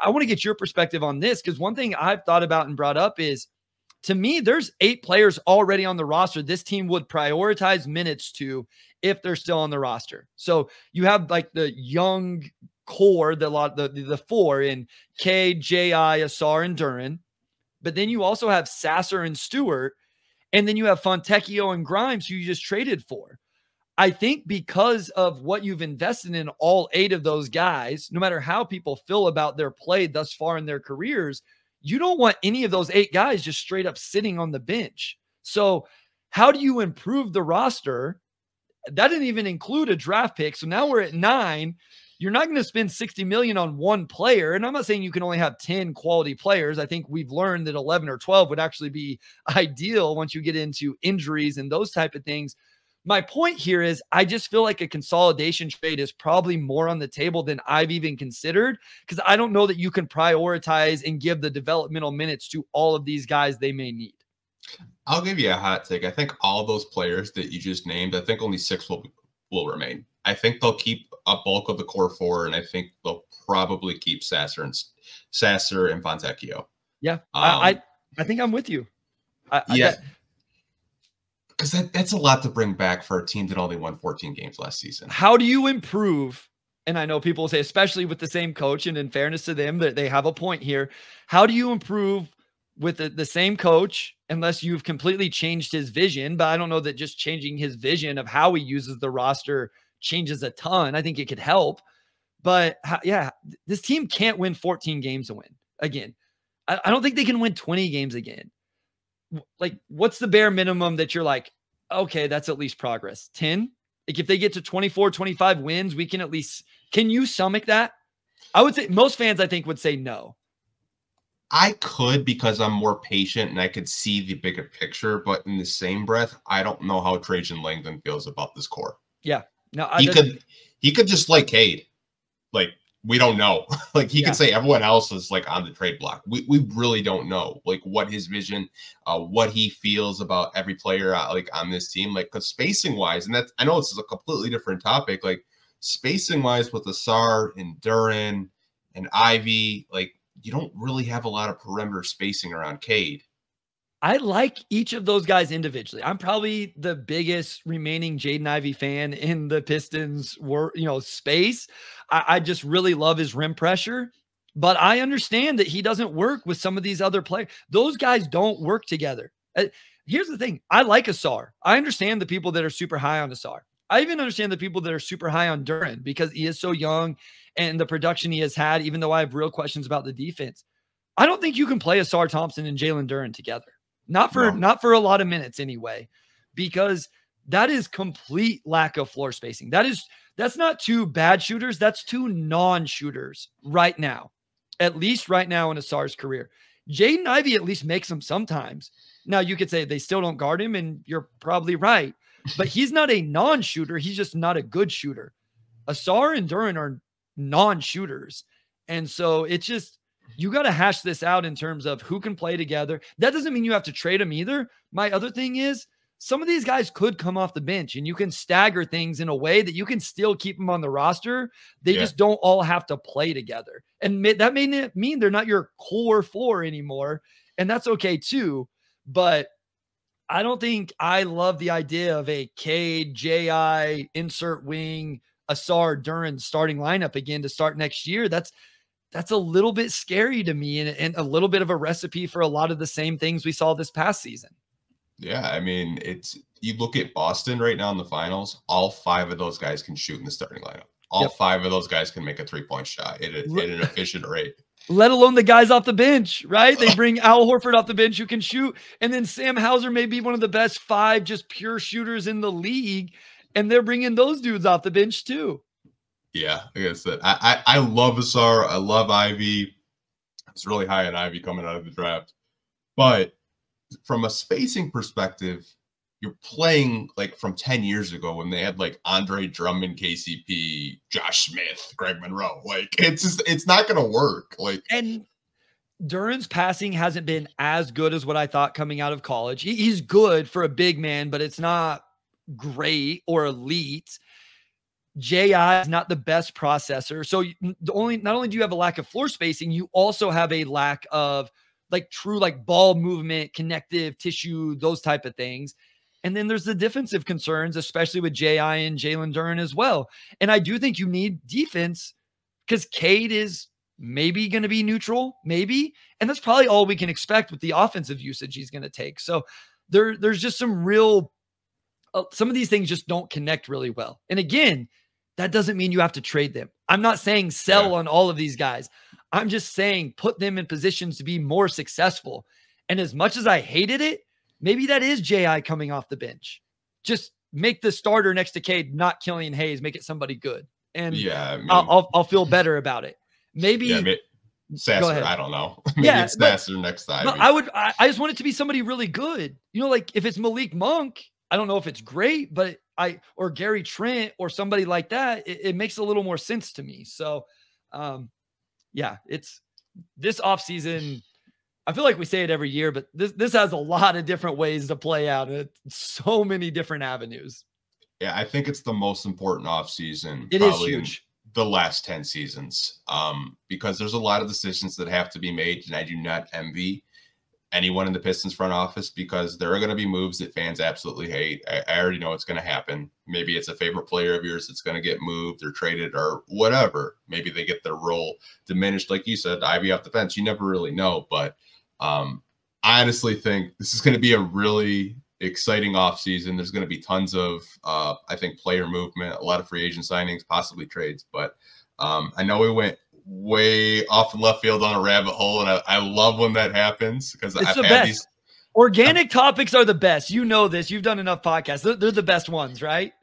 I want to get your perspective on this, because one thing I've thought about and brought up is, to me, there's 8 players already on the roster this team would prioritize minutes to if they're still on the roster. So you have like the young core, the 4 in K, J.I., Asar, and Duren. But then you also have Sasser and Stewart. And then you have Fontecchio and Grimes, who you just traded for. I think because of what you've invested in all 8 of those guys, no matter how people feel about their play thus far in their careers, you don't want any of those 8 guys just straight up sitting on the bench. So how do you improve the roster? That didn't even include a draft pick. So now we're at 9. You're not going to spend $60 million on one player. And I'm not saying you can only have 10 quality players. I think we've learned that 11 or 12 would actually be ideal once you get into injuries and those type of things. My point here is I just feel like a consolidation trade is probably more on the table than I've even considered, because I don't know that you can prioritize and give the developmental minutes to all of these guys they may need. I'll give you a hot take. I think all those players that you just named, I think only 6 will remain. I think they'll keep a bulk of the core 4, and I think they'll probably keep Sasser and Fontecchio. Yeah, I think I'm with you. Because that's a lot to bring back for a team that only won 14 games last season. How do you improve? And I know people say, especially with the same coach, and in fairness to them, that they have a point here. How do you improve with the same coach unless you've completely changed his vision? But I don't know that just changing his vision of how he uses the roster changes a ton. I think it could help. But yeah, this team can't win 14 games to win again. I don't think they can win 20 games again. Like, what's the bare minimum that you're like, okay, that's at least progress? 10? Like, if they get to 24, 25 wins, we can at least, can you stomach that? I would say most fans, I think, would say no. I could, because I'm more patient and I could see the bigger picture, but in the same breath, I don't know how Trajan Langdon feels about this core. Yeah. No, he could just like Cade. Like, we don't know. Like, he could say everyone else is like on the trade block. We really don't know like what his vision, what he feels about every player like on this team. Like, because spacing wise, and that's, I know it's a completely different topic. Like, spacing wise with Asar and Duren and Ivy, like, you don't really have a lot of perimeter spacing around Cade. I like each of those guys individually. I'm probably the biggest remaining Jaden Ivey fan in the Pistons space. I just really love his rim pressure, but I understand that he doesn't work with some of these other players. Those guys don't work together. Here's the thing. I like Asar. I understand the people that are super high on Asar. I even understand the people that are super high on Duren because he is so young and the production he has had, even though I have real questions about the defense. I don't think you can play Asar Thompson and Jalen Duren together. Not for a lot of minutes anyway, because that is complete lack of floor spacing. That's not 2 bad shooters. That's 2 non-shooters right now, at least right now in Asar's career. Jaden Ivey at least makes them sometimes. Now you could say they still don't guard him, and you're probably right, but he's not a non-shooter. He's just not a good shooter. Asar and Duren are non-shooters. And so it's just, you got to hash this out in terms of who can play together. That doesn't mean you have to trade them either. My other thing is some of these guys could come off the bench and you can stagger things in a way that you can still keep them on the roster. They just don't all have to play together. And that may not mean they're not your core 4 anymore. And that's okay too. But I don't think I love the idea of a Cade, J.I., insert wing, Asar, Duren starting lineup again to start next year. That's a little bit scary to me and a little bit of a recipe for a lot of the same things we saw this past season. Yeah, I mean, you look at Boston right now in the finals, all 5 of those guys can shoot in the starting lineup. All 5 of those guys can make a 3-point shot at an efficient rate. Let alone the guys off the bench, right? They bring Al Horford off the bench who can shoot. And then Sam Hauser may be one of the best 5 just pure shooters in the league. And they're bringing those dudes off the bench too. Yeah, like I said, I love Asar. I love Ivy. It's really high on Ivy coming out of the draft. But from a spacing perspective, you're playing like from 10 years ago when they had like Andre Drummond, KCP, Josh Smith, Greg Monroe. Like, it's not going to work. Like, and Duren's passing hasn't been as good as what I thought coming out of college. He's good for a big man, but it's not great or elite. J.I. is not the best processor. So not only do you have a lack of floor spacing, you also have a lack of like true like ball movement, connective tissue, those type of things. And then there's the defensive concerns, especially with J.I. and Jalen Duren as well. And I do think you need defense because Cade is maybe going to be neutral, maybe. And that's probably all we can expect with the offensive usage he's going to take. So there's just some real, some of these things just don't connect really well. And again, that doesn't mean you have to trade them. I'm not saying sell on all of these guys. I'm just saying put them in positions to be more successful. And as much as I hated it, maybe that is J.I. coming off the bench. Just make the starter next to Cade, not Killian Hayes, make it somebody good. And I mean, I'll feel better about it. Maybe Sasser, I don't know. Maybe it's Sasser next time. I just want it to be somebody really good. You know, like if it's Malik Monk, I don't know if it's great, but or Gary Trent or somebody like that, it makes a little more sense to me. So it's this offseason. I feel like we say it every year, but this has a lot of different ways to play out. It's so many different avenues. Yeah, I think it's the most important offseason. It is huge. The last 10 seasons, because there's a lot of decisions that have to be made, and I do not envy anyone in the Pistons front office because there are going to be moves that fans absolutely hate. I already know it's going to happen. Maybe it's a favorite player of yours that's going to get moved or traded or whatever. Maybe they get their role diminished, like you said, Ivy off the bench. You never really know, but I honestly think this is going to be a really exciting offseason. There's going to be tons of, I think, player movement, a lot of free agent signings, possibly trades. But I know we went way off in left field on a rabbit hole, and I love when that happens because I've had these. Organic topics are the best. You know this. You've done enough podcasts. They're the best ones, right?